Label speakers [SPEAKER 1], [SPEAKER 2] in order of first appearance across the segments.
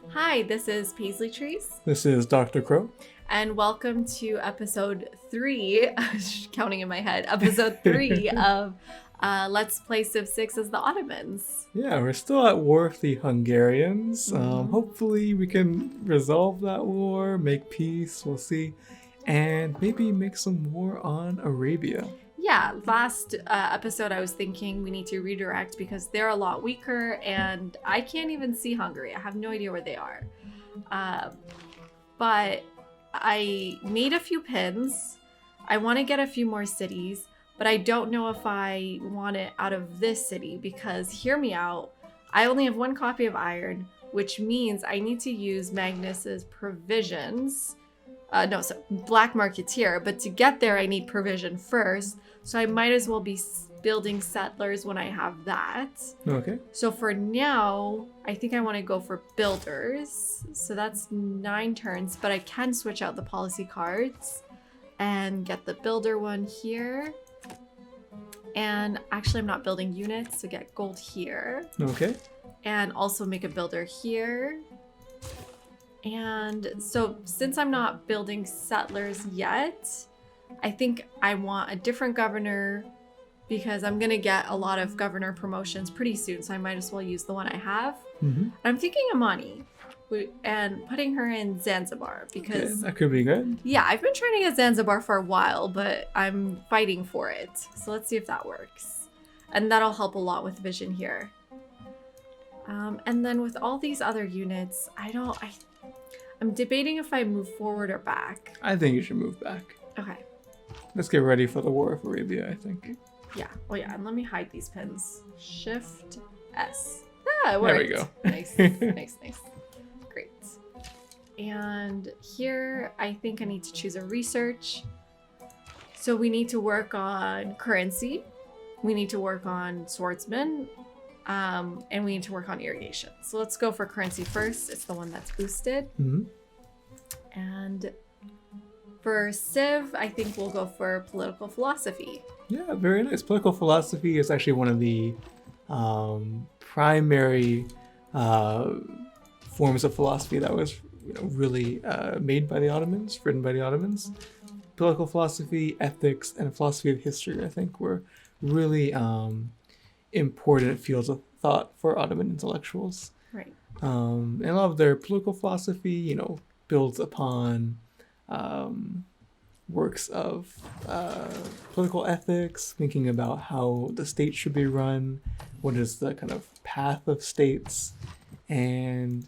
[SPEAKER 1] Hi, this is Paisley Trees.
[SPEAKER 2] This is Dr. Crow.
[SPEAKER 1] And welcome to episode 3, counting in my head, episode 3 of Let's Play Civ 6 as the Ottomans.
[SPEAKER 2] Yeah, we're still at war with the Hungarians. Hopefully we can resolve that war, make peace, we'll see. And maybe make some war on Arabia.
[SPEAKER 1] Yeah, last episode I was thinking we need to redirect because they're a lot weaker and I can't even see Hungary. I have no idea where they are. But I made a few pins. I want to get a few more cities, but I don't know if I want it out of this city because, hear me out, I only have 1 copy of iron, which means I need to use Magnus's provisions. Black Marketeer, but to get there I need provision first, so I might as well be building settlers when I have that.
[SPEAKER 2] Okay.
[SPEAKER 1] So for now, I think I want to go for builders. So that's 9 turns, but I can switch out the policy cards and get the builder one here. And actually I'm not building units, so get gold here.
[SPEAKER 2] Okay.
[SPEAKER 1] And also make a builder here. And so since I'm not building settlers yet, I think I want a different governor because I'm going to get a lot of governor promotions pretty soon. So I might as well use the one I have.
[SPEAKER 2] Mm-hmm.
[SPEAKER 1] I'm thinking Amani and putting her in Zanzibar because...
[SPEAKER 2] Okay, that could be good.
[SPEAKER 1] Yeah, I've been trying to get Zanzibar for a while, but I'm fighting for it. So let's see if that works. And that'll help a lot with vision here. And then with all these other units, I'm debating if I move forward or back.
[SPEAKER 2] I think you should move back.
[SPEAKER 1] Okay.
[SPEAKER 2] Let's get ready for the War of Arabia, I think.
[SPEAKER 1] Yeah. Oh yeah, and let me hide these pins. Shift S. Ah, it worked.
[SPEAKER 2] There we go.
[SPEAKER 1] Nice. Nice. Great. And here, I think I need to choose a research. So we need to work on currency. We need to work on swordsmen. And we need to work on irrigation. So let's go for currency first. It's the one that's boosted.
[SPEAKER 2] Mm-hmm.
[SPEAKER 1] And for Civ, I think we'll go for political philosophy.
[SPEAKER 2] Yeah, very nice. Political philosophy is actually one of the primary forms of philosophy that was really made by the Ottomans, written by the Ottomans. Political philosophy, ethics, and philosophy of history, I think, were really important fields of thought for Ottoman intellectuals.
[SPEAKER 1] Right.
[SPEAKER 2] And a lot of their political philosophy, builds upon works of political ethics, thinking about how the state should be run, what is the kind of path of states, and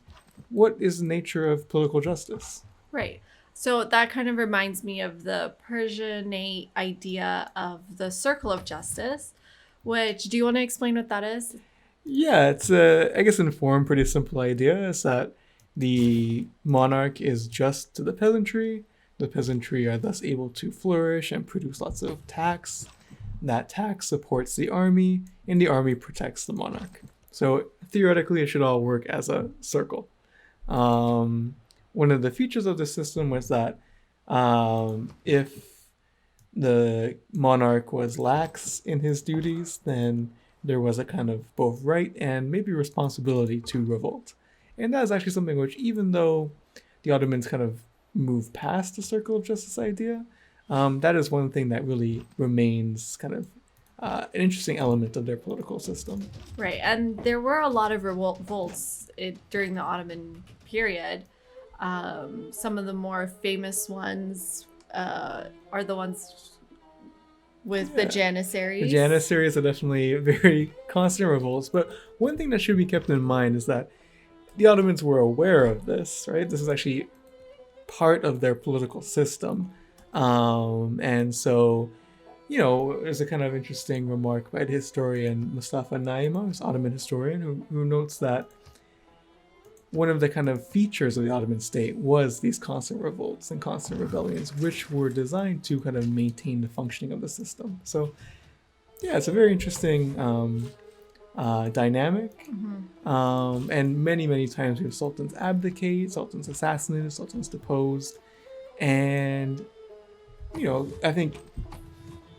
[SPEAKER 2] what is the nature of political justice.
[SPEAKER 1] Right. So that kind of reminds me of the Persianate idea of the circle of justice, which, do you want to explain what that is?
[SPEAKER 2] Yeah, it's I guess in form, pretty simple idea is that the monarch is just to the peasantry. The peasantry are thus able to flourish and produce lots of tax. That tax supports the army, and the army protects the monarch. So theoretically, it should all work as a circle. One of the features of the system was that if the monarch was lax in his duties, then there was a kind of both right and maybe responsibility to revolt. And that is actually something which, even though the Ottomans kind of moved past the circle of justice idea, that is one thing that really remains kind of an interesting element of their political system.
[SPEAKER 1] Right, and there were a lot of revolts during the Ottoman period. Some of the more famous ones are the ones with the Janissaries.
[SPEAKER 2] The Janissaries are definitely very constant revolts, but one thing that should be kept in mind is that the Ottomans were aware of this, right? This is actually part of their political system. And so, there's a kind of interesting remark by the historian Mustafa Naima, who's an Ottoman historian, who notes that one of the kind of features of the Ottoman state was these constant revolts and constant rebellions, which were designed to kind of maintain the functioning of the system. So, yeah, it's a very interesting dynamic. Mm-hmm. And many times we have sultans abdicate, sultans assassinated, sultans deposed. And, I think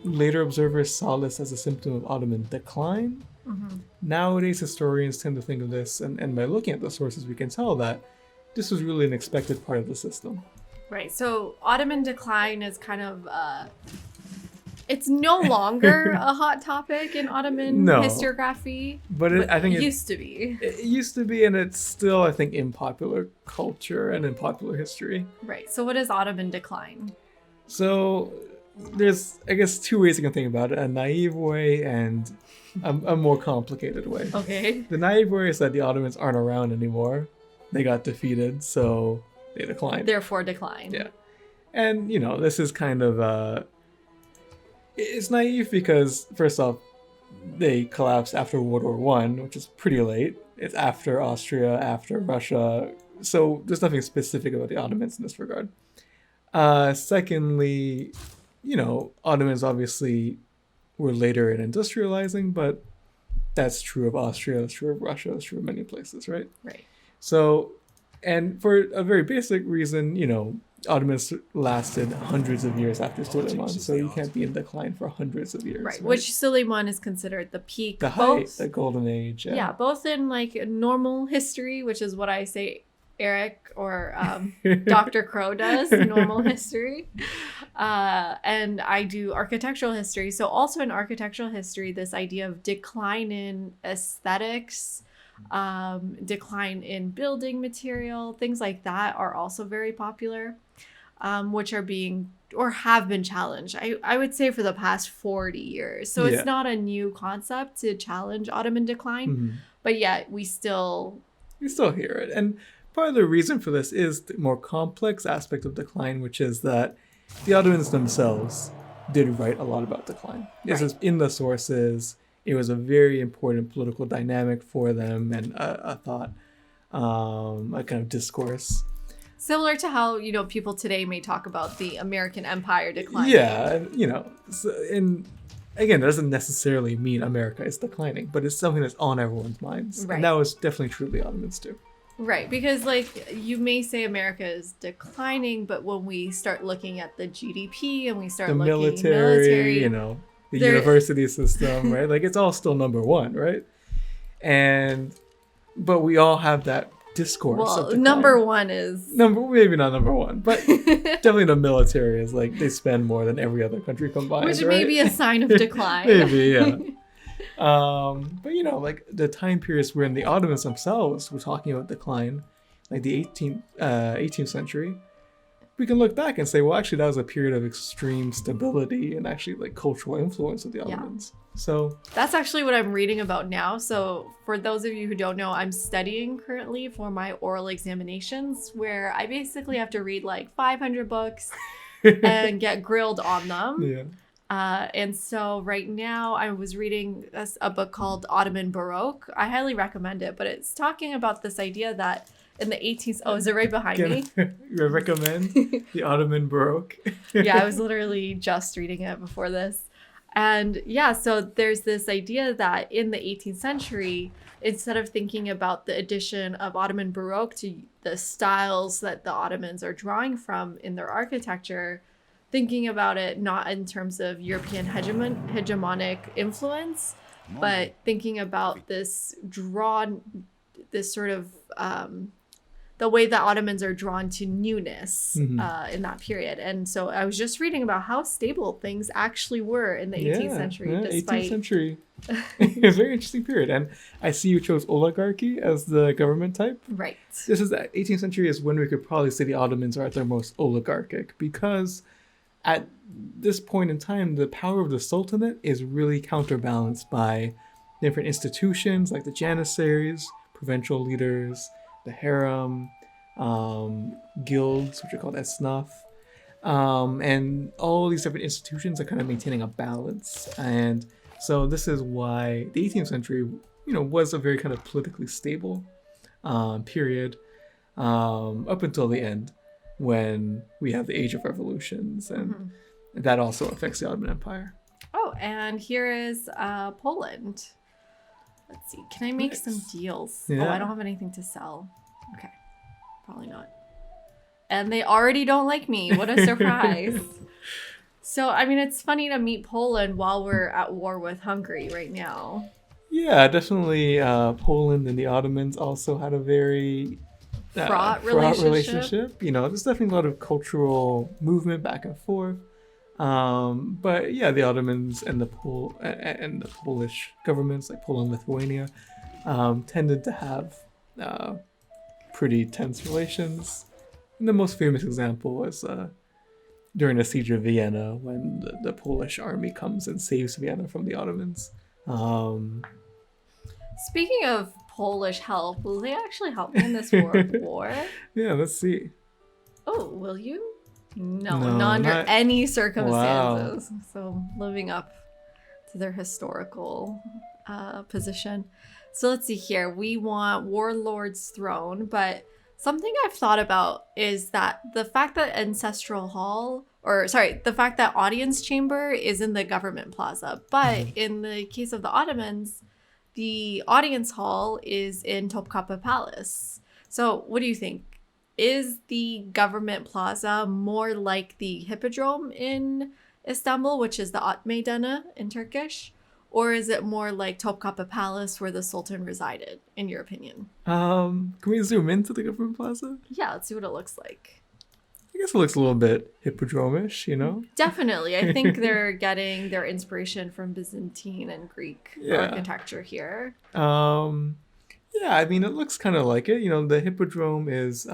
[SPEAKER 2] later observers saw this as a symptom of Ottoman decline. Nowadays, historians tend to think of this, and by looking at the sources, we can tell that this was really an expected part of the system.
[SPEAKER 1] Right. So Ottoman decline is kind of it's no longer a hot topic in Ottoman historiography.
[SPEAKER 2] But I think
[SPEAKER 1] it used to be.
[SPEAKER 2] It used to be, and it's still, I think, in popular culture and in popular history.
[SPEAKER 1] Right. So what is Ottoman decline?
[SPEAKER 2] So there's, I guess, two ways you can think about it: a naive way and a more complicated way.
[SPEAKER 1] Okay.
[SPEAKER 2] The naive way is that the Ottomans aren't around anymore. They got defeated, so they declined.
[SPEAKER 1] Therefore decline.
[SPEAKER 2] Yeah. And, this is kind of... it's naive because, first off, they collapsed after World War One, which is pretty late. It's after Austria, after Russia. So there's nothing specific about the Ottomans in this regard. Secondly, Ottomans obviously were later in industrializing, but that's true of Austria, that's true of Russia, that's true of many places, right?
[SPEAKER 1] Right.
[SPEAKER 2] So, and for a very basic reason, Ottomans lasted hundreds of years after Suleiman, so you can't be in decline for hundreds of years.
[SPEAKER 1] Right, which Suleiman is considered the peak.
[SPEAKER 2] The height, the golden age.
[SPEAKER 1] Yeah, both in like normal history, which is what I say Eric or Dr. Crow does, normal history. And I do architectural history. So also in architectural history, this idea of decline in aesthetics, decline in building material, things like that are also very popular, which are being or have been challenged, I would say, for the past 40 years. So it's not a new concept to challenge Ottoman decline, but yet we still
[SPEAKER 2] hear it. And part of the reason for this is the more complex aspect of decline, which is that the Ottomans themselves did write a lot about decline. This is in the sources. It was a very important political dynamic for them and a thought, a kind of discourse.
[SPEAKER 1] Similar to how, people today may talk about the American Empire declining.
[SPEAKER 2] Yeah, and again, that doesn't necessarily mean America is declining, but it's something that's on everyone's minds. Right. And that was definitely true of the Ottomans too. Right,
[SPEAKER 1] because you may say America is declining, but when we start looking at the GDP and we start looking at the military,
[SPEAKER 2] the university system, right? Like it's all still number one, right? But we all have that discourse.
[SPEAKER 1] Well, number one is
[SPEAKER 2] maybe not number one, but definitely the military is like they spend more than every other country combined,
[SPEAKER 1] which
[SPEAKER 2] right?
[SPEAKER 1] may be a sign of decline.
[SPEAKER 2] Maybe, yeah. But like the time periods wherein the Ottomans themselves were talking about decline, like the 18th century, we can look back and say, well, actually, that was a period of extreme stability and actually like cultural influence of the Ottomans. So
[SPEAKER 1] that's actually what I'm reading about now. So for those of you who don't know, I'm studying currently for my oral examinations, where I basically have to read like 500 books and get grilled on them.
[SPEAKER 2] Yeah.
[SPEAKER 1] And so right now I was reading a book called Ottoman Baroque. I highly recommend it, but it's talking about this idea that in the 18th... Oh, is it right behind me?
[SPEAKER 2] You recommend the Ottoman Baroque?
[SPEAKER 1] Yeah, I was literally just reading it before this. And yeah, so there's this idea that in the 18th century, instead of thinking about the addition of Ottoman Baroque to the styles that the Ottomans are drawing from in their architecture, thinking about it not in terms of European hegemonic influence, but thinking about this sort of the way that Ottomans are drawn to newness in that period. And so I was just reading about how stable things actually were in the 18th century.
[SPEAKER 2] Yeah, 18th century. A very interesting period. And I see you chose oligarchy as the government type.
[SPEAKER 1] Right.
[SPEAKER 2] This is the 18th century is when we could probably say the Ottomans are at their most oligarchic, because at this point in time, the power of the Sultanate is really counterbalanced by different institutions like the Janissaries, provincial leaders, the harem, guilds, which are called esnaf, and all these different institutions are kind of maintaining a balance. And so this is why the 18th century, was a very kind of politically stable period up until the end, when we have the Age of Revolutions, and that also affects the Ottoman Empire.
[SPEAKER 1] Oh, and here is Poland. Let's see. Can I make some deals?
[SPEAKER 2] Yeah.
[SPEAKER 1] Oh, I don't have anything to sell. Okay. Probably not. And they already don't like me. What a surprise. So, I mean, it's funny to meet Poland while we're at war with Hungary right now.
[SPEAKER 2] Yeah, definitely. Poland and the Ottomans also had a very
[SPEAKER 1] Fraught
[SPEAKER 2] relationship. You know, there's definitely a lot of cultural movement back and forth. But yeah, the Ottomans and the Polish governments, like Poland, Lithuania, tended to have pretty tense relations. And the most famous example was during the siege of Vienna, when the Polish army comes and saves Vienna from the Ottomans.
[SPEAKER 1] Speaking of Polish help, will they actually help me in this war?
[SPEAKER 2] Yeah, let's see.
[SPEAKER 1] Oh, will you? No,
[SPEAKER 2] No,
[SPEAKER 1] not under
[SPEAKER 2] not-
[SPEAKER 1] any circumstances. So living up to their historical position. So let's see here. We want Warlord's Throne, but something I've thought about is that the fact that the fact that Audience Chamber is in the government plaza, but in the case of the Ottomans, the audience hall is in Topkapı Palace. So what do you think? Is the government plaza more like the Hippodrome in Istanbul, which is the At Meydanı in Turkish? Or is it more like Topkapı Palace where the Sultan resided, in your opinion?
[SPEAKER 2] Can we zoom into the government plaza?
[SPEAKER 1] Yeah, let's see what it looks like.
[SPEAKER 2] I guess it looks a little bit hippodrome-ish, you know?
[SPEAKER 1] Definitely. I think they're getting their inspiration from Byzantine and Greek architecture here.
[SPEAKER 2] Yeah, I mean, it looks kind of like it. You know, the Hippodrome is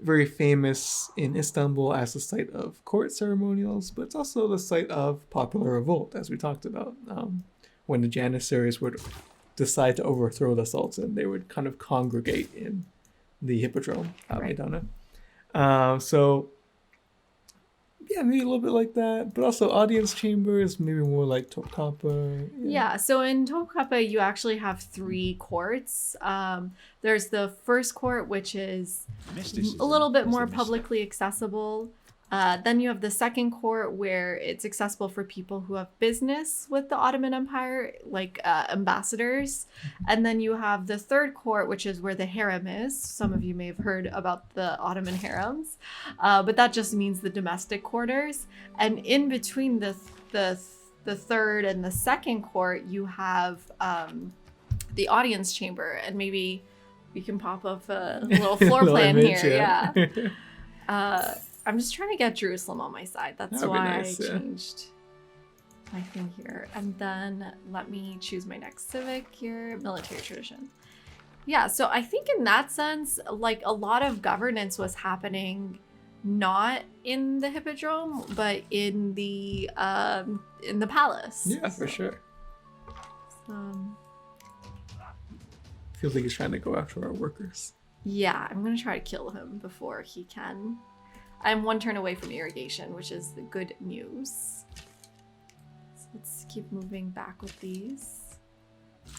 [SPEAKER 2] very famous in Istanbul as the site of court ceremonials, but it's also the site of popular revolt, as we talked about. When the Janissaries would decide to overthrow the Sultan, they would kind of congregate in the Hippodrome, Meydanı. So, yeah, maybe a little bit like that, but also audience chambers, maybe more like Topkapı.
[SPEAKER 1] Yeah, so in Topkapı, you actually have 3 courts. There's the first court, which is a little bit more publicly accessible. Then you have the second court, where it's accessible for people who have business with the Ottoman Empire, like ambassadors. And then you have the third court, which is where the harem is. Some of you may have heard about the Ottoman harems, but that just means the domestic quarters. And in between the third and the second court, you have the audience chamber. And maybe we can pop up a little floor plan
[SPEAKER 2] image,
[SPEAKER 1] here. Yeah. I'm just trying to get Jerusalem on my side. That's why I changed my thing here. And then let me choose my next civic here, military tradition. Yeah, so I think in that sense, like a lot of governance was happening not in the Hippodrome, but in the palace.
[SPEAKER 2] Yeah, for sure. Feels like he's trying to go after our workers.
[SPEAKER 1] Yeah, I'm gonna try to kill him before he can. I'm 1 turn away from irrigation, which is the good news. So let's keep moving back with these.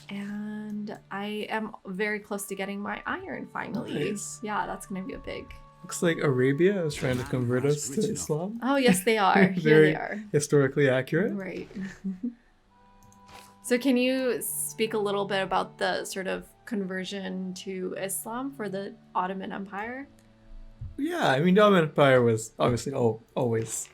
[SPEAKER 1] And I am very close to getting my iron finally.
[SPEAKER 2] Nice.
[SPEAKER 1] Yeah, that's going to be a big...
[SPEAKER 2] Looks like Arabia is trying to convert us to Islam.
[SPEAKER 1] Oh, yes, they are. Here they are.
[SPEAKER 2] Historically accurate.
[SPEAKER 1] Right. So can you speak a little bit about the sort of conversion to Islam for the Ottoman Empire?
[SPEAKER 2] Yeah, I mean, the Ottoman Empire was obviously always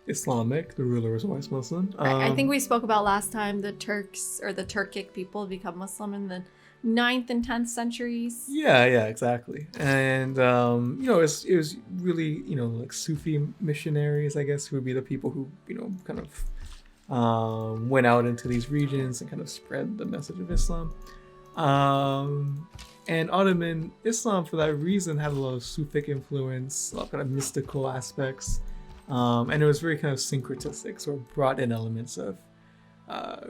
[SPEAKER 2] Islamic. The ruler was always Muslim.
[SPEAKER 1] I think we spoke about last time the Turks or the Turkic people become Muslim in the 9th and 10th centuries.
[SPEAKER 2] Yeah, exactly. And, you know, it was really, you know, like Sufi missionaries, I guess, who would be the people who, you know, kind of went out into these regions and kind of spread the message of Islam. And Ottoman Islam, for that reason, had a lot of Sufic influence, a lot of kind of mystical aspects. And it was very kind of syncretistic, so it brought in elements of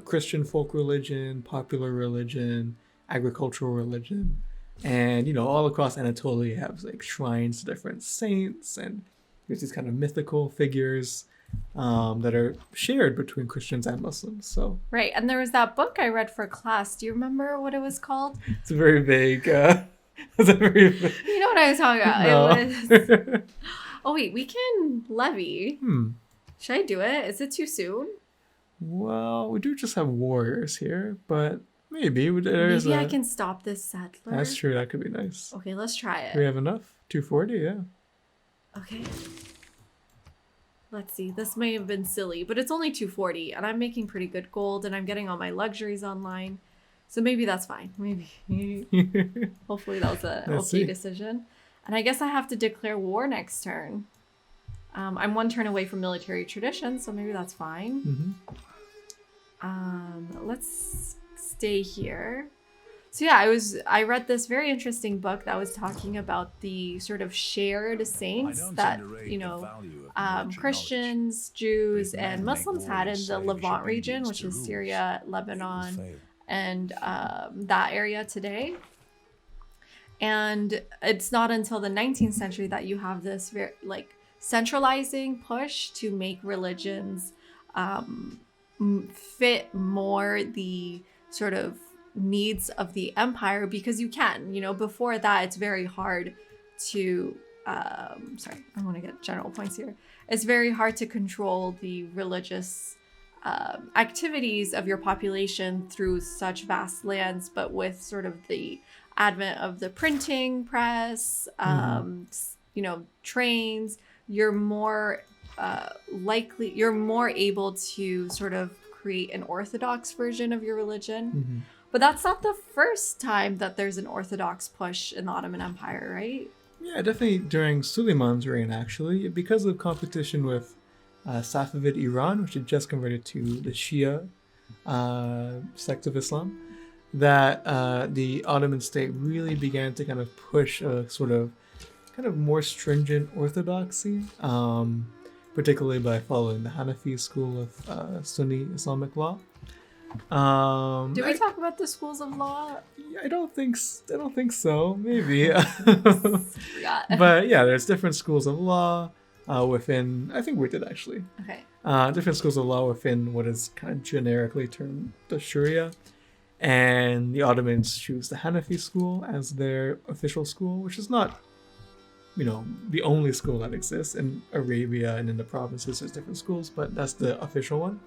[SPEAKER 2] Christian folk religion, popular religion, agricultural religion. And, you know, all across Anatolia, you have like shrines to different saints, and there's these kind of mythical figures that are shared between Christians and Muslims. So
[SPEAKER 1] right, and there was that book I read for class. Do you remember what it was called?
[SPEAKER 2] It's a very vague. It's a very vague...
[SPEAKER 1] You know what I was talking about?
[SPEAKER 2] No.
[SPEAKER 1] It was... Oh wait, we can levy. Should I do it? Is it too soon?
[SPEAKER 2] Well, we do just have warriors here, but maybe
[SPEAKER 1] I can stop this settler.
[SPEAKER 2] That's true. That could be nice.
[SPEAKER 1] Okay, let's try it.
[SPEAKER 2] Do we have enough? 240, yeah.
[SPEAKER 1] Okay. let's see, this may have been silly, but it's only 240 and I'm making pretty good gold and I'm getting all my luxuries online. So maybe that's fine. Maybe. Hopefully that was a okay decision. And I guess I have to declare war next turn. I'm 1 turn away from military tradition, so maybe that's fine. Let's stay here. So yeah, I read this very interesting book that was talking about the sort of shared saints that, you know, Christians, Jews, and Muslims had in the Levant region, which is Syria, Lebanon, and that area today. And it's not until the 19th century that you have this very like centralizing push to make religions fit more the sort of needs of the empire, because you can, you know, before that it's very hard to sorry, I want to get general points here. It's very hard to control the religious activities of your population through such vast lands, but with sort of the advent of the printing press, you know, trains, you're more you're more able to sort of create an orthodox version of your religion. But that's not the first time that there's an orthodox push in the Ottoman Empire, right?
[SPEAKER 2] Yeah, definitely during Suleiman's reign, actually, because of competition with Safavid Iran, which had just converted to the Shia sect of Islam, that the Ottoman state really began to kind of push a sort of kind of more stringent orthodoxy, particularly by following the Hanafi school of Sunni Islamic law.
[SPEAKER 1] Did we talk about the schools of law?
[SPEAKER 2] I don't think so. Maybe. But yeah, there's different schools of law within. I think we did actually.
[SPEAKER 1] Okay.
[SPEAKER 2] Different schools of law within what is kind of generically termed the Sharia, and the Ottomans choose the Hanafi school as their official school, which is not, you know, the only school that exists in Arabia and in the provinces. There's different schools, but that's the official one,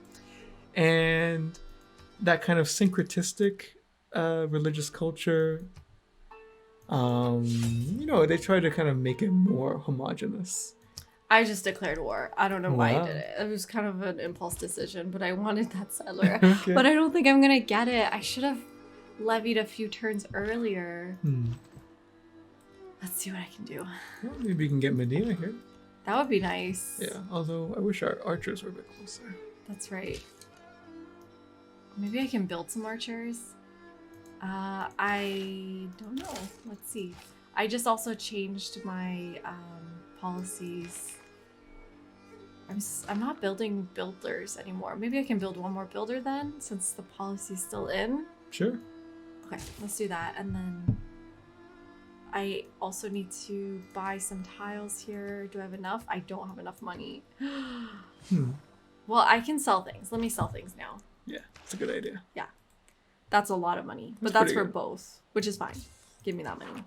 [SPEAKER 2] and that kind of syncretistic religious culture, you know, they try to kind of make it more homogenous.
[SPEAKER 1] I just declared war. I don't know why I did it. It was kind of an impulse decision, but I wanted that settler. Okay. But I don't think I'm gonna get it. I should have levied a few turns earlier. Let's see what I can do.
[SPEAKER 2] Well, maybe you can get Medina here.
[SPEAKER 1] That would be nice.
[SPEAKER 2] Yeah, although I wish our archers were a bit closer.
[SPEAKER 1] That's right. Maybe I can build some archers. I don't know. Let's see. I just also changed my policies. I'm not building builders anymore. Maybe I can build one more builder then, since the policy's still in.
[SPEAKER 2] Sure.
[SPEAKER 1] Okay, let's do that. And then I also need to buy some tiles here. Do I have enough? I don't have enough money. Well, I can sell things. Let me sell things now.
[SPEAKER 2] Yeah, that's a good idea.
[SPEAKER 1] Yeah. That's a lot of money. But that's for both, which is fine. Give me that money.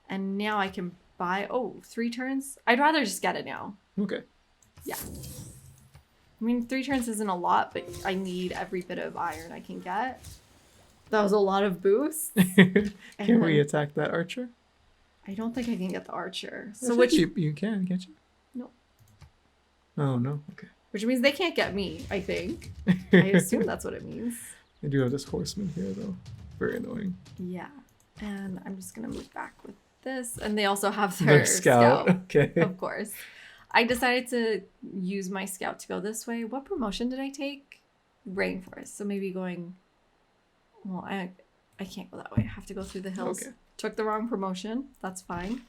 [SPEAKER 1] And now I can buy... Oh, 3 turns? I'd rather just get it now.
[SPEAKER 2] Okay.
[SPEAKER 1] Yeah. I mean, 3 turns isn't a lot, but I need every bit of iron I can get. That was a lot of boosts.
[SPEAKER 2] Can we attack that archer?
[SPEAKER 1] I don't think I can get the archer.
[SPEAKER 2] So which... You can, can't you?
[SPEAKER 1] No.
[SPEAKER 2] Oh, no? Okay.
[SPEAKER 1] Which means they can't get me, I think. I assume that's what it means.
[SPEAKER 2] I do have this horseman here, though. Very annoying.
[SPEAKER 1] Yeah. And I'm just going to move back with this. And they also have their
[SPEAKER 2] scout. Okay.
[SPEAKER 1] Of course. I decided to use my scout to go this way. What promotion did I take? Rainforest. So maybe going... Well, I can't go that way. I have to go through the hills. Okay. Took the wrong promotion. That's fine.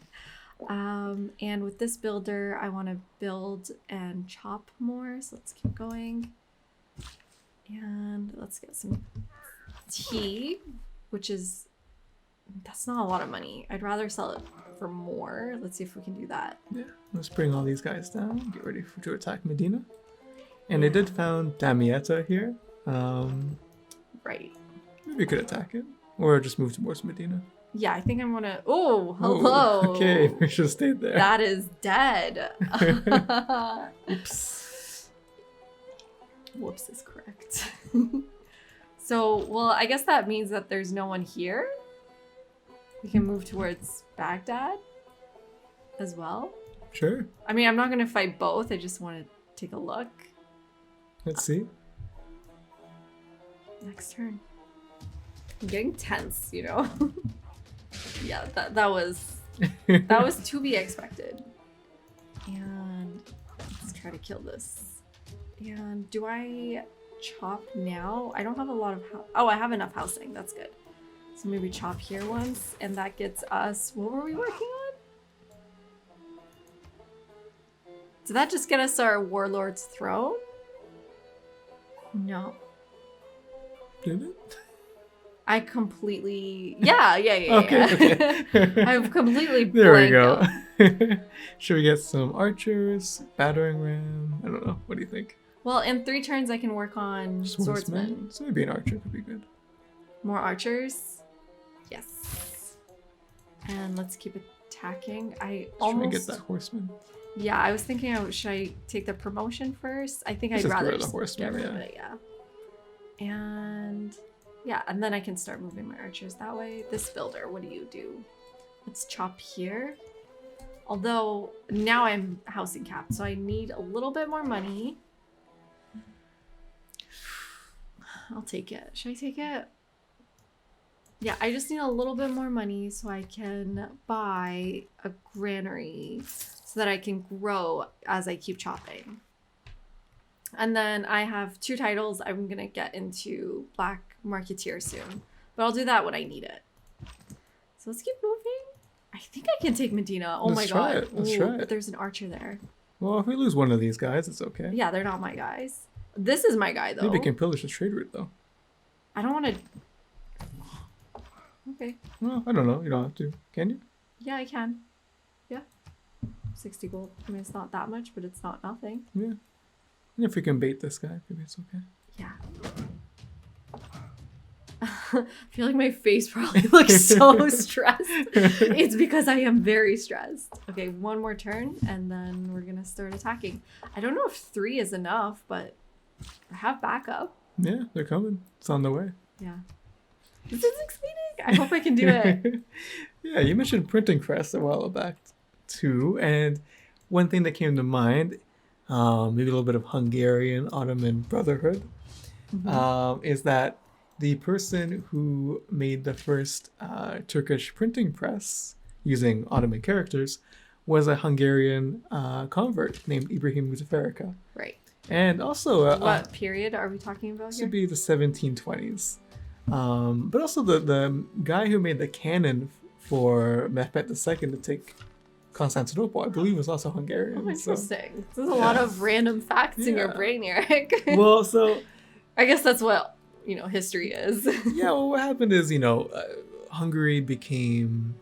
[SPEAKER 1] And with this builder, I want to build and chop more. So let's keep going. And let's get some tea, which is... That's not a lot of money. I'd rather sell it for more. Let's see if we can do that. Yeah,
[SPEAKER 2] let's bring all these guys down. Get ready to attack Medina. And they did found Damietta here.
[SPEAKER 1] Right.
[SPEAKER 2] Maybe we could attack it. Or just move towards Medina.
[SPEAKER 1] Yeah, I think I'm gonna... Oh, hello.
[SPEAKER 2] Ooh, okay, we should have stayed there.
[SPEAKER 1] That is dead.
[SPEAKER 2] Oops.
[SPEAKER 1] Whoops is correct. So, well, I guess that means that there's no one here. We can move towards Baghdad as well.
[SPEAKER 2] Sure.
[SPEAKER 1] I mean, I'm not going to fight both. I just want to take a look.
[SPEAKER 2] Let's see.
[SPEAKER 1] Next turn. I'm getting tense, you know? Yeah, that was to be expected. And let's try to kill this. And do I chop now? I don't have a lot of oh, I have enough housing. That's good. So maybe chop here once, and that gets us, what were we working on? Did that just get us our warlord's throne? No.
[SPEAKER 2] Did it?
[SPEAKER 1] I completely, yeah.
[SPEAKER 2] Okay.
[SPEAKER 1] I've completely
[SPEAKER 2] There we go.
[SPEAKER 1] out.
[SPEAKER 2] Should we get some archers? Battering ram? I don't know. What do you think?
[SPEAKER 1] Well, in 3 turns I can work on swordsman.
[SPEAKER 2] So maybe an archer could be good.
[SPEAKER 1] More archers? Yes. And let's keep attacking.
[SPEAKER 2] Should we get that horseman?
[SPEAKER 1] Yeah, I was thinking, should I take the promotion first? I think I'd rather
[SPEAKER 2] just the horseman,
[SPEAKER 1] get rid of it, yeah. And yeah, and then I can start moving my archers that way. This builder, what do you do? Let's chop here. Although now I'm housing capped, so I need a little bit more money. I'll take it. Should I take it? Yeah, I just need a little bit more money so I can buy a granary so that I can grow as I keep chopping. And then I have 2 titles. I'm going to get into Black Marketeer soon, but I'll do that when I need it. So let's keep moving. I think I can take Medina. Oh my god.
[SPEAKER 2] Let's try it.
[SPEAKER 1] But there's an archer there.
[SPEAKER 2] Well, if we lose one of these guys, it's okay.
[SPEAKER 1] Yeah, they're not my guys. This is my guy, though.
[SPEAKER 2] Maybe we can pillage the trade route, though.
[SPEAKER 1] I don't want to... Okay.
[SPEAKER 2] Well, I don't know. You don't have to. Can you?
[SPEAKER 1] Yeah, I can. Yeah. 60 gold. I mean, it's not that much, but it's not nothing.
[SPEAKER 2] Yeah. And if we can bait this guy, maybe it's okay.
[SPEAKER 1] Yeah. I feel like my face probably looks so stressed. It's because I am very stressed. Okay, 1 more turn, and then we're gonna start attacking. I don't know if 3 is enough, but I have backup.
[SPEAKER 2] Yeah, they're coming. It's on the way.
[SPEAKER 1] Yeah. This is exciting. I hope I can do it.
[SPEAKER 2] Yeah, you mentioned printing press a while back too, and one thing that came to mind, maybe a little bit of Hungarian Ottoman brotherhood, is that the person who made the first Turkish printing press using Ottoman characters was a Hungarian convert named Ibrahim Mutafarika.
[SPEAKER 1] Right.
[SPEAKER 2] And also...
[SPEAKER 1] what period are we talking about
[SPEAKER 2] this
[SPEAKER 1] here?
[SPEAKER 2] would be the 1720s. But also the guy who made the cannon for Mehmet II to take Constantinople, I believe, was also Hungarian.
[SPEAKER 1] Oh, interesting. So, there's a lot of random facts in your brain, Eric.
[SPEAKER 2] Well, so...
[SPEAKER 1] I guess that's what, history is.
[SPEAKER 2] Yeah, well, what happened is, Hungary became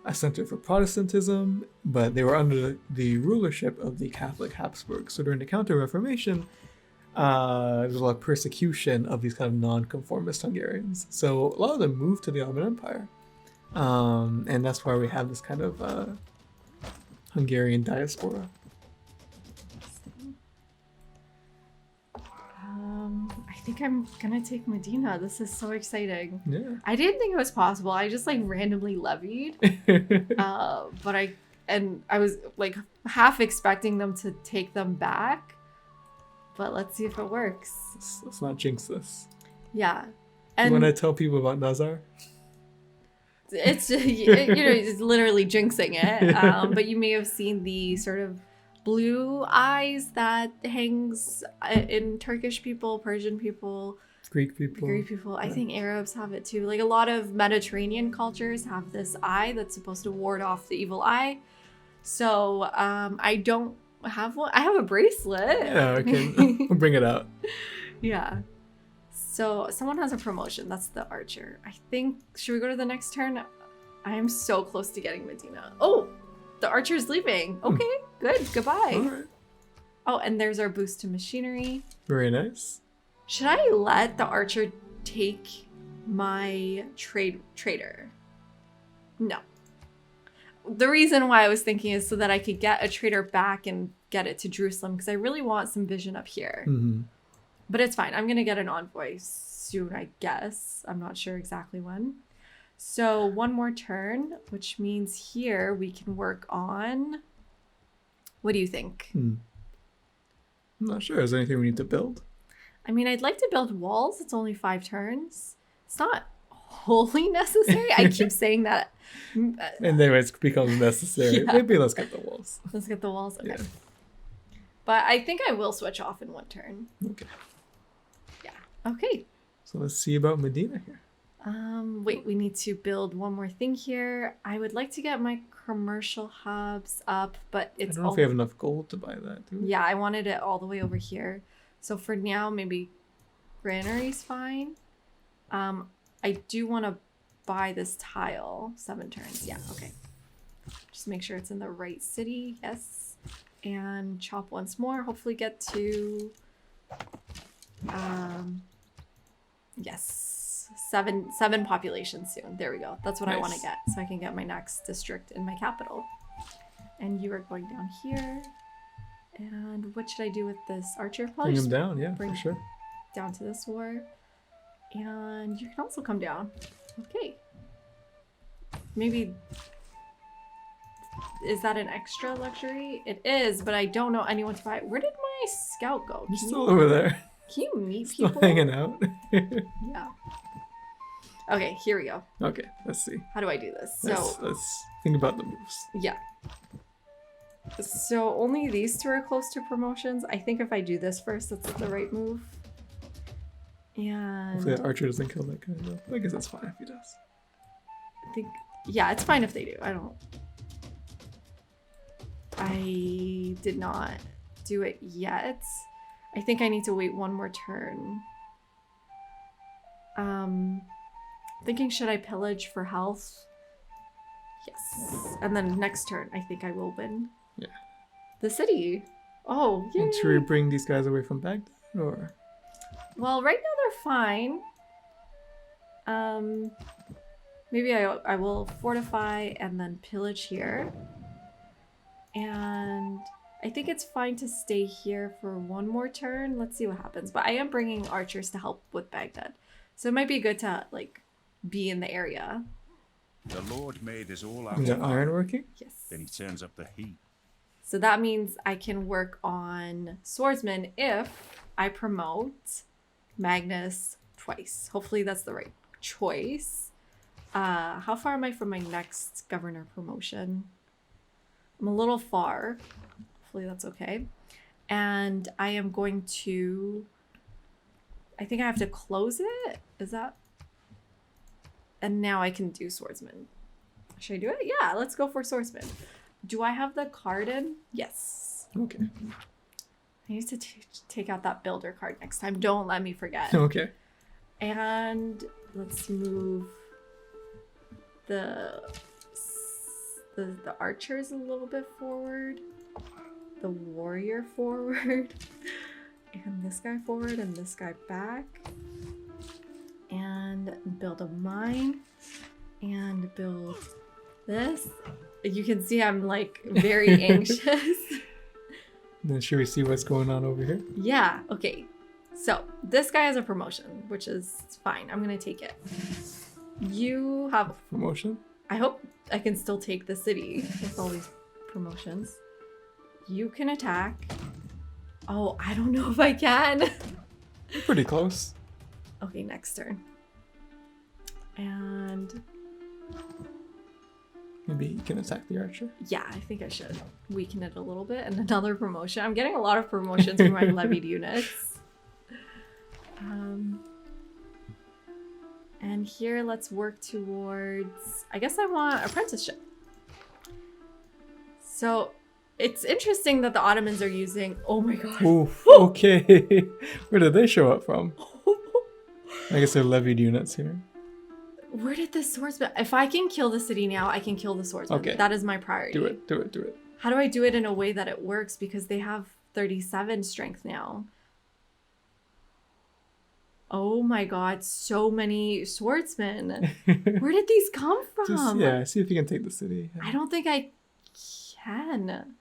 [SPEAKER 2] a center for Protestantism, but they were under the rulership of the Catholic Habsburg. So during the Counter-Reformation, there was a lot of persecution of these kind of non-conformist Hungarians. So a lot of them moved to the Ottoman Empire. And that's why we have this kind of Hungarian diaspora.
[SPEAKER 1] I think I'm gonna take Medina. This is so exciting.
[SPEAKER 2] Yeah.
[SPEAKER 1] I didn't think it was possible. I just randomly levied. But I was half expecting them to take them back. But let's see if it works.
[SPEAKER 2] Let's not jinx this.
[SPEAKER 1] Yeah.
[SPEAKER 2] And you want to tell people about Nazar?
[SPEAKER 1] It's it's literally jinxing it. But you may have seen the sort of blue eyes that hangs in Turkish people, Persian people,
[SPEAKER 2] Greek people.
[SPEAKER 1] I think Arabs have it too. A lot of Mediterranean cultures have this eye that's supposed to ward off the evil eye. So I don't have one. I have a bracelet.
[SPEAKER 2] Yeah, okay. We'll bring it out.
[SPEAKER 1] Yeah. So someone has a promotion. That's the archer. I think, should we go to the next turn? I am so close to getting Medina. Oh, the archer's leaving. Okay, good. Goodbye.
[SPEAKER 2] All right.
[SPEAKER 1] Oh, and there's our boost to machinery.
[SPEAKER 2] Very nice.
[SPEAKER 1] Should I let the archer take my trader? No. The reason why I was thinking is so that I could get a trader back and get it to Jerusalem, because I really want some vision up here.
[SPEAKER 2] Mm-hmm.
[SPEAKER 1] But it's fine. I'm going to get an envoy soon, I guess. I'm not sure exactly when. So 1 more turn, which means here we can work on What do you think?
[SPEAKER 2] I'm not sure. Is there anything we need to build?
[SPEAKER 1] I mean, I'd like to build walls. It's only 5 turns. It's not wholly necessary. I keep saying that.
[SPEAKER 2] And then it becomes necessary.
[SPEAKER 1] Yeah.
[SPEAKER 2] Maybe let's get the walls.
[SPEAKER 1] Let's get the walls. Okay.
[SPEAKER 2] Yeah.
[SPEAKER 1] But I think I will switch off in 1 turn.
[SPEAKER 2] Okay.
[SPEAKER 1] Yeah. Okay.
[SPEAKER 2] So let's see about Medina here.
[SPEAKER 1] Wait, we need to build one more thing here. I would like to get my commercial hubs up, but
[SPEAKER 2] I
[SPEAKER 1] it's
[SPEAKER 2] don't know if we have enough gold to buy that, do we?
[SPEAKER 1] Yeah, I wanted it all the way over here. So for now, maybe granary's fine. I do want to buy this tile. 7 turns. Yeah, okay. Just make sure it's in the right city. Yes. And chop once more. Hopefully get to... yes. 7 population soon. There we go. That's what I want to get. So I can get my next district in my capital. And you are going down here. And what should I do with this archer? Probably
[SPEAKER 2] Bring
[SPEAKER 1] just
[SPEAKER 2] him down, yeah,
[SPEAKER 1] bring
[SPEAKER 2] for sure.
[SPEAKER 1] down to this war. And you can also come down. Okay. Maybe... Is that an extra luxury? It is, but I don't know anyone to buy it. Where did my scout go?
[SPEAKER 2] He's still over there.
[SPEAKER 1] Can you meet
[SPEAKER 2] Still
[SPEAKER 1] people?
[SPEAKER 2] hanging out.
[SPEAKER 1] Yeah. Okay, here we go.
[SPEAKER 2] Okay, let's see.
[SPEAKER 1] How do I do this?
[SPEAKER 2] Let's think about the moves.
[SPEAKER 1] Yeah. So only these 2 are close to promotions. I think if I do this first, that's the right move. And
[SPEAKER 2] Hopefully that archer doesn't kill that guy though. I guess that's fine if he does.
[SPEAKER 1] I think, yeah, it's fine if they do. I did not do it yet. I think I need to wait 1 more turn. Thinking, should I pillage for health? Yes. And then next turn, I think I will win.
[SPEAKER 2] Yeah.
[SPEAKER 1] The city. Oh, yay.
[SPEAKER 2] And should we bring these guys away from Baghdad or?
[SPEAKER 1] Well, right now they're fine. Maybe I will fortify and then pillage here. And I think it's fine to stay here for 1 more turn. Let's see what happens. But I am bringing archers to help with Baghdad. So it might be good to, like, be in the area.
[SPEAKER 3] The Lord made us all out
[SPEAKER 2] Is that
[SPEAKER 3] of
[SPEAKER 2] iron working?
[SPEAKER 1] Yes.
[SPEAKER 3] Then he turns up the heat.
[SPEAKER 1] So that means I can work on swordsman if I promote Magnus twice. Hopefully that's the right choice. How far am I from my next governor promotion? I'm a little far. Hopefully that's okay. And I am going to... I think I have to close it. Is that... And now I can do swordsman. Should I do it? Yeah, let's go for swordsman. Do I have the card in? Yes.
[SPEAKER 2] Okay.
[SPEAKER 1] I need to take out that builder card next time. Don't let me forget.
[SPEAKER 2] Okay.
[SPEAKER 1] And let's move the archers a little bit forward. The warrior forward. And this guy forward and this guy back. And build a mine. And build this. You can see I'm like very anxious.
[SPEAKER 2] Then should we see what's going on over here?
[SPEAKER 1] Yeah, okay. So this guy has a promotion, which is fine. I'm gonna take it. You have...
[SPEAKER 2] Promotion?
[SPEAKER 1] I hope I can still take the city with all these promotions. You can attack. Oh, I don't know if I can.
[SPEAKER 2] Pretty close.
[SPEAKER 1] Okay, next turn. And...
[SPEAKER 2] Maybe you can attack the archer.
[SPEAKER 1] yeah, I think I should weaken it a little bit. And another promotion. I'm getting a lot of promotions for my levied units. And here, let's work towards... I guess I want apprenticeship. So, it's interesting that the Ottomans are using... Oh my god.
[SPEAKER 2] Oof, okay. Where did they show up from? I guess they're levied units here.
[SPEAKER 1] Where did the swordsman... If I can kill the city now, I can kill the swordsman.
[SPEAKER 2] Okay.
[SPEAKER 1] That is my priority.
[SPEAKER 2] Do it, do it, do it.
[SPEAKER 1] How do I do it in a way that it works? Because they have 37 strength now. Oh my god, so many swordsmen. Where did these come from?
[SPEAKER 2] See if you can take the city.
[SPEAKER 1] I don't think I can.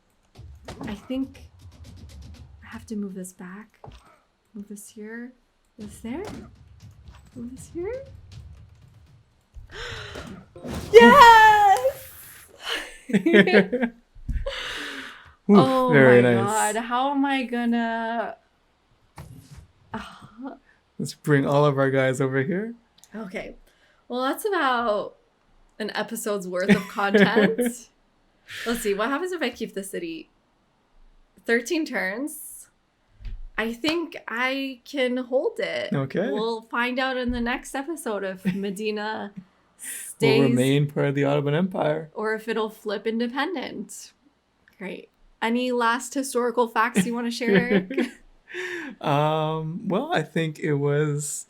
[SPEAKER 1] I think I have to move this back. Move this here. This there. Move this here. Yes!
[SPEAKER 2] Oof,
[SPEAKER 1] Oh
[SPEAKER 2] very
[SPEAKER 1] my
[SPEAKER 2] nice.
[SPEAKER 1] god, how am I gonna...
[SPEAKER 2] Let's bring all of our guys over here.
[SPEAKER 1] Okay, well that's about an episode's worth of content. Let's see, what happens if I keep the city? 13 turns. I think I can hold it.
[SPEAKER 2] Okay.
[SPEAKER 1] We'll find out in the next episode if Medina
[SPEAKER 2] Will
[SPEAKER 1] stays
[SPEAKER 2] remain part of the Ottoman Empire.
[SPEAKER 1] or if it'll flip independent. Great. Any last historical facts you want to share, Eric?
[SPEAKER 2] Well, I think it was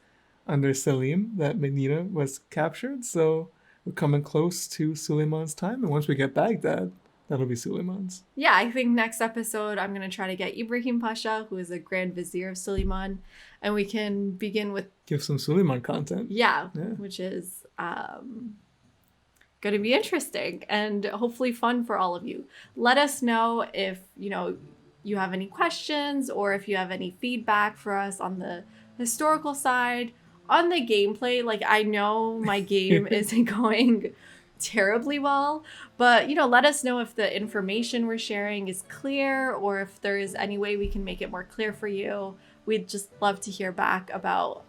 [SPEAKER 2] under Selim that Medina was captured, so we're coming close to Suleiman's time, and once we get Baghdad, that'll be Suleiman's.
[SPEAKER 1] Yeah, I think next episode I'm going to try to get Ibrahim Pasha, who is a Grand Vizier of Suleiman, and we can begin with,
[SPEAKER 2] Give some Suleiman content.
[SPEAKER 1] yeah.
[SPEAKER 2] Yeah.
[SPEAKER 1] Which is going to be interesting and hopefully fun for all of you. Let us know if, you have any questions or if you have any feedback for us on the historical side. On the gameplay, like I know my game isn't going terribly well, but let us know if the information we're sharing is clear or if there is any way we can make it more clear for you. We'd just love to hear back about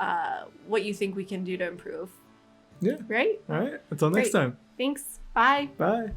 [SPEAKER 1] what you think we can do to improve.
[SPEAKER 2] Yeah.
[SPEAKER 1] Right?
[SPEAKER 2] All right. Until next
[SPEAKER 1] Great.
[SPEAKER 2] time.
[SPEAKER 1] Thanks. Bye.
[SPEAKER 2] Bye.